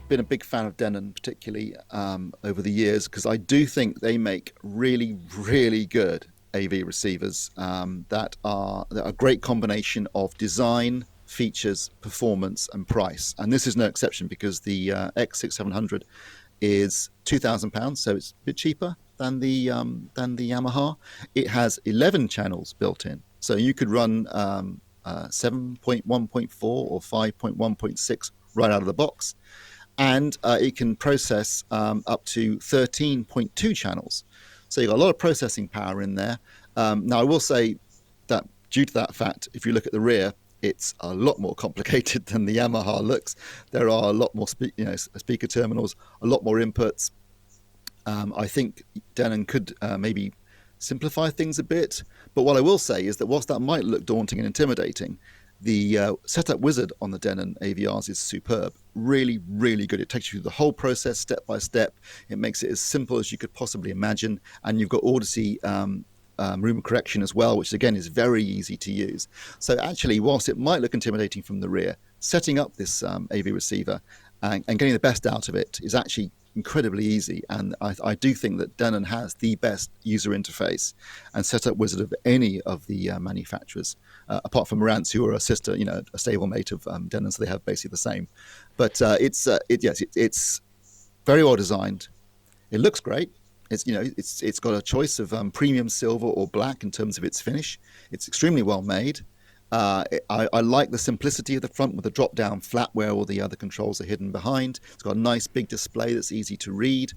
been a big fan of Denon, particularly over the years, because I do think they make really, really good AV receivers that are a great combination of design, features, performance, and price. And this is no exception, because the X6700 is £2,000, so it's a bit cheaper than the Yamaha. It has 11 channels built in, so you could run 7.1.4 or 5.1.6 right out of the box, and it can process up to 13.2 channels. So you've got a lot of processing power in there. Now, I will say that due to that fact, if you look at the rear, it's a lot more complicated than the Yamaha looks. There are a lot more speaker terminals, a lot more inputs. I think Denon could maybe simplify things a bit. But what I will say is that whilst that might look daunting and intimidating, the setup wizard on the Denon AVRs is superb. Really, really good. It takes you through the whole process step by step. It makes it as simple as you could possibly imagine. And you've got Odyssey room correction as well, which again is very easy to use. So actually, whilst it might look intimidating from the rear, setting up this AV receiver and getting the best out of it is actually incredibly easy. And I do think that Denon has the best user interface and setup wizard of any of the manufacturers, apart from Marantz, who are a sister, a stablemate of Denon, so they have basically the same. But it's very well designed. It looks great. It's got a choice of premium silver or black in terms of its finish. It's extremely well made. I like the simplicity of the front with the drop-down flap where all the other controls are hidden behind. It's got a nice big display that's easy to read,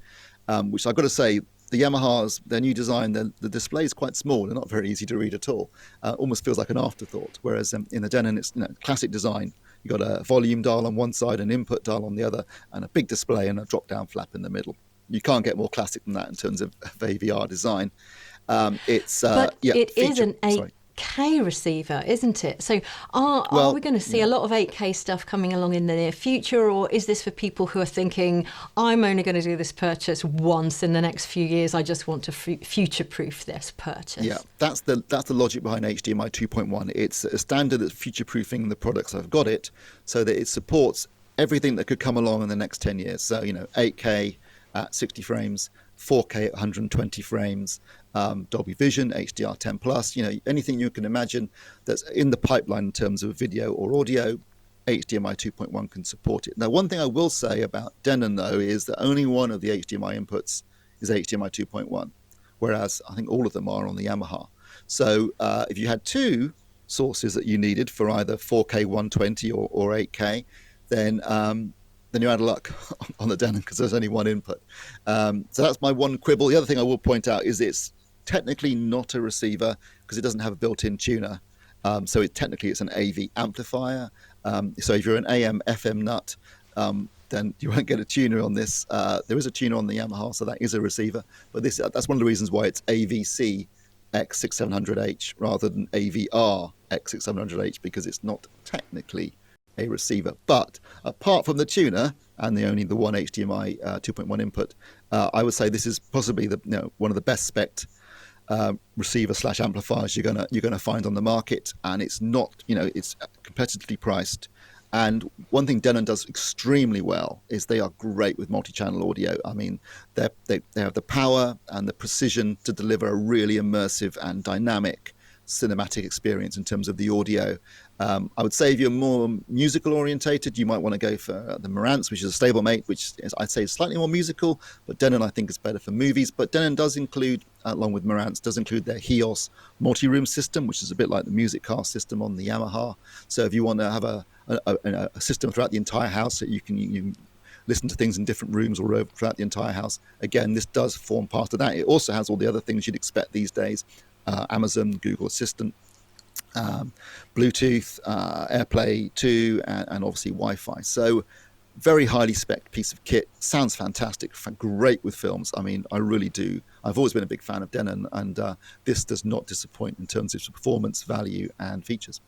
which I've got to say, the Yamahas, their new design, the display is quite small. They're not very easy to read at all. Almost feels like an afterthought, whereas in the Denon, it's classic design. You've got a volume dial on one side, an input dial on the other, and a big display and a drop-down flap in the middle. You can't get more classic than that in terms of AVR design. But it is an 8K receiver, isn't it? So are we going to see a lot of 8K stuff coming along in the near future, or is this for people who are thinking, I'm only going to do this purchase once in the next few years, I just want to future-proof this purchase? Yeah, that's the logic behind HDMI 2.1. It's a standard that's future-proofing the products. I've got it so that it supports everything that could come along in the next 10 years. So, 8K at 60 frames, 4K at 120 frames, Dolby Vision, HDR10 plus, anything you can imagine that's in the pipeline in terms of video or audio, HDMI 2.1 can support it. Now, one thing I will say about Denon, though, is that only one of the HDMI inputs is HDMI 2.1, whereas I think all of them are on the Yamaha. So if you had two sources that you needed for either 4K 120 or 8K, then you're out of luck on the Denon because there's only one input. So that's my one quibble. The other thing I will point out is it's technically not a receiver because it doesn't have a built-in tuner. So technically it's an AV amplifier. So if you're an AM FM nut, then you won't get a tuner on this. There is a tuner on the Yamaha, so that is a receiver. But that's one of the reasons why it's AVC X6700H rather than AVR X6700H, because it's not technically a receiver. But apart from the tuner and only the one HDMI 2.1 input, I would say this is possibly one of the best spec receiver / amplifiers you're gonna find on the market, and it's not it's competitively priced. And one thing Denon does extremely well is they are great with multi-channel audio. I mean, they have the power and the precision to deliver a really immersive and dynamic cinematic experience in terms of the audio. I would say if you're more musical orientated, you might want to go for the Marantz, which is a stablemate, which I'd say is slightly more musical, but Denon I think is better for movies. But Denon does include, along with Marantz, does include their HEOS multi-room system, which is a bit like the Music Cast system on the Yamaha. So if you want to have a system throughout the entire house that you can listen to things in different rooms or throughout the entire house, again, this does form part of that. It also has all the other things you'd expect these days. Amazon, Google Assistant, Bluetooth, AirPlay 2, and obviously Wi-Fi. So very highly spec piece of kit. Sounds fantastic, great with films. I mean, I really do. I've always been a big fan of Denon, and this does not disappoint in terms of performance, value, and features.